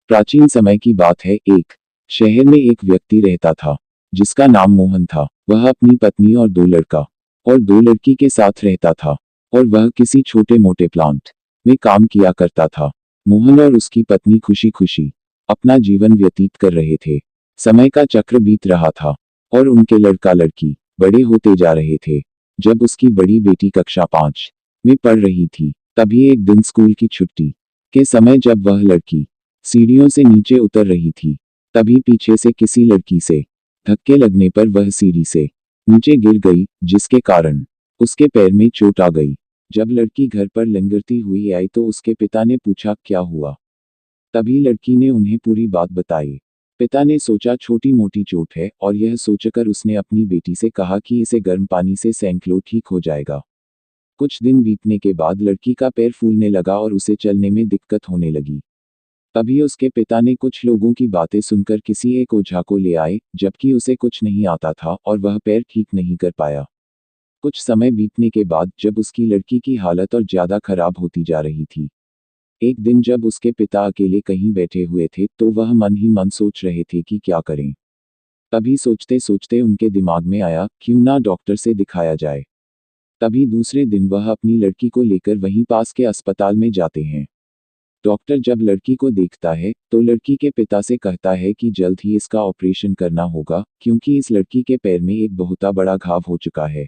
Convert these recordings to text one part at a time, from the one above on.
प्राचीन समय की बात है। एक शहर में एक व्यक्ति रहता था जिसका नाम मोहन था। वह अपनी पत्नी और दो लड़का और दो लड़की के साथ रहता था और वह किसी छोटे मोटे प्लांट में काम किया करता था। मोहन और उसकी पत्नी खुशी खुशी अपना जीवन व्यतीत कर रहे थे। समय का चक्र बीत रहा था और उनके लड़का लड़की बड़े होते जा रहे थे। जब उसकी बड़ी बेटी कक्षा 5 में पढ़ रही थी, तभी एक दिन स्कूल की छुट्टी के समय जब वह लड़की सीढ़ियों से नीचे उतर रही थी, तभी पीछे से किसी लड़की से धक्के लगने पर वह सीढ़ी से नीचे गिर गई, जिसके कारण उसके पैर में चोट आ गई। जब लड़की घर पर लंगड़ती हुई आई तो उसके पिता ने पूछा क्या हुआ। तभी लड़की ने उन्हें पूरी बात बताई। पिता ने सोचा छोटी मोटी चोट है और यह सोचकर उसने अपनी बेटी से कहा कि इसे गर्म पानी से सेंक लो, ठीक हो जाएगा। कुछ दिन बीतने के बाद लड़की का पैर फूलने लगा और उसे चलने में दिक्कत होने लगी। तभी उसके पिता ने कुछ लोगों की बातें सुनकर किसी एक ओझा को ले आए, जबकि उसे कुछ नहीं आता था और वह पैर ठीक नहीं कर पाया। कुछ समय बीतने के बाद जब उसकी लड़की की हालत और ज्यादा खराब होती जा रही थी, एक दिन जब उसके पिता अकेले कहीं बैठे हुए थे तो वह मन ही मन सोच रहे थे कि क्या करें। तभी सोचते सोचते उनके दिमाग में आया क्यों ना डॉक्टर से दिखाया जाए। तभी दूसरे दिन वह अपनी लड़की को लेकर वहीं पास के अस्पताल में जाते हैं। डॉक्टर जब लड़की को देखता है तो लड़की के पिता से कहता है कि जल्द ही इसका ऑपरेशन करना होगा, क्योंकि इस लड़की के पैर में एक बहुत बड़ा घाव हो चुका है,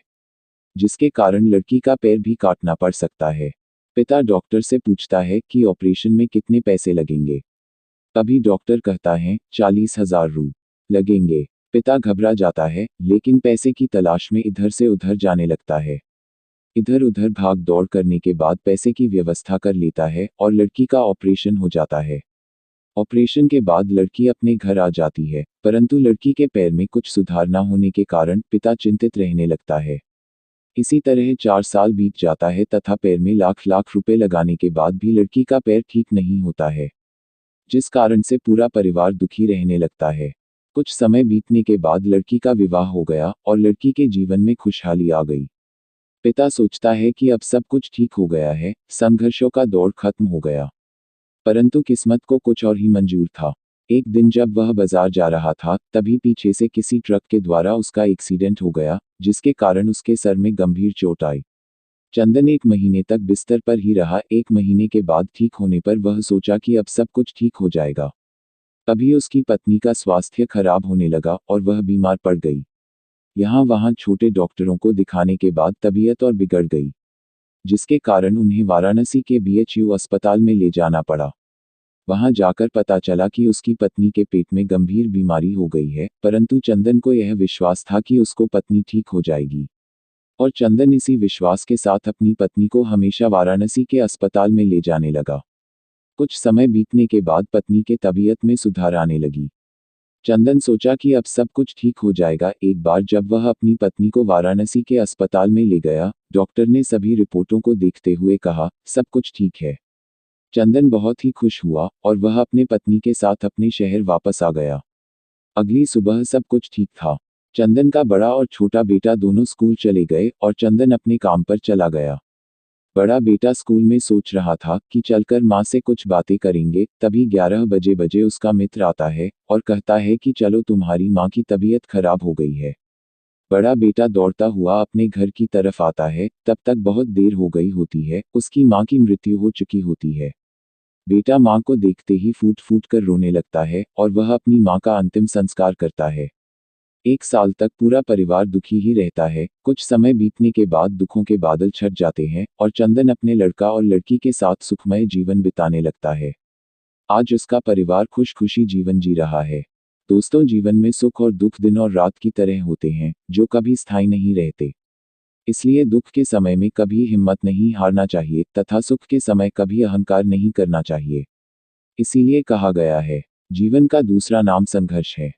जिसके कारण लड़की का पैर भी काटना पड़ सकता है। पिता डॉक्टर से पूछता है कि ऑपरेशन में कितने पैसे लगेंगे। तभी डॉक्टर कहता है 40,000 रू लगेंगे। पिता घबरा जाता है, लेकिन पैसे की तलाश में इधर से उधर जाने लगता है। इधर उधर भाग दौड़ करने के बाद पैसे की व्यवस्था कर लेता है और लड़की का ऑपरेशन हो जाता है। ऑपरेशन के बाद लड़की अपने घर आ जाती है, परंतु लड़की के पैर में कुछ सुधार न होने के कारण पिता चिंतित रहने लगता है। इसी तरह 4 साल बीत जाता है तथा पैर में लाख लाख रुपए लगाने के बाद भी लड़की का पैर ठीक नहीं होता है, जिस कारण से पूरा परिवार दुखी रहने लगता है। कुछ समय बीतने के बाद लड़की का विवाह हो गया और लड़की के जीवन में खुशहाली आ गई। पिता सोचता है कि अब सब कुछ ठीक हो गया है, संघर्षों का दौर खत्म हो गया। परंतु किस्मत को कुछ और ही मंजूर था। एक दिन जब वह बाजार जा रहा था, तभी पीछे से किसी ट्रक के द्वारा उसका एक्सीडेंट हो गया, जिसके कारण उसके सर में गंभीर चोट आई। चंदन 1 महीने तक बिस्तर पर ही रहा। 1 महीने के बाद ठीक होने पर वह सोचा कि अब सब कुछ ठीक हो जाएगा। तभी उसकी पत्नी का स्वास्थ्य खराब होने लगा और वह बीमार पड़ गई। यहाँ वहाँ छोटे डॉक्टरों को दिखाने के बाद तबीयत और बिगड़ गई, जिसके कारण उन्हें वाराणसी के बीएचयू अस्पताल में ले जाना पड़ा। वहां जाकर पता चला कि उसकी पत्नी के पेट में गंभीर बीमारी हो गई है, परंतु चंदन को यह विश्वास था कि उसको पत्नी ठीक हो जाएगी और चंदन इसी विश्वास के साथ अपनी पत्नी को हमेशा वाराणसी के अस्पताल में ले जाने लगा। कुछ समय बीतने के बाद पत्नी के तबीयत में सुधार आने लगी। चंदन सोचा कि अब सब कुछ ठीक हो जाएगा। एक बार जब वह अपनी पत्नी को वाराणसी के अस्पताल में ले गया, डॉक्टर ने सभी रिपोर्टों को देखते हुए कहा, सब कुछ ठीक है। चंदन बहुत ही खुश हुआ और वह अपने पत्नी के साथ अपने शहर वापस आ गया। अगली सुबह सब कुछ ठीक था। चंदन का बड़ा और छोटा बेटा दोनों स्कूल चले गए और चंदन अपने काम पर चला गया। बड़ा बेटा स्कूल में सोच रहा था कि चलकर माँ से कुछ बातें करेंगे, तभी 11 बजे उसका मित्र आता है और कहता है कि चलो तुम्हारी माँ की तबीयत खराब हो गई है। बड़ा बेटा दौड़ता हुआ अपने घर की तरफ आता है, तब तक बहुत देर हो गई होती है, उसकी माँ की मृत्यु हो चुकी होती है। बेटा माँ को देखते ही फूट फूट कर रोने लगता है और वह अपनी माँ का अंतिम संस्कार करता है। 1 साल तक पूरा परिवार दुखी ही रहता है। कुछ समय बीतने के बाद दुखों के बादल छट जाते हैं और चंदन अपने लड़का और लड़की के साथ सुखमय जीवन बिताने लगता है। आज उसका परिवार खुश खुशी जीवन जी रहा है। दोस्तों, जीवन में सुख और दुख दिन और रात की तरह होते हैं, जो कभी स्थायी नहीं रहते। इसलिए दुख के समय में कभी हिम्मत नहीं हारना चाहिए तथा सुख के समय कभी अहंकार नहीं करना चाहिए। इसीलिए कहा गया है, जीवन का दूसरा नाम संघर्ष है।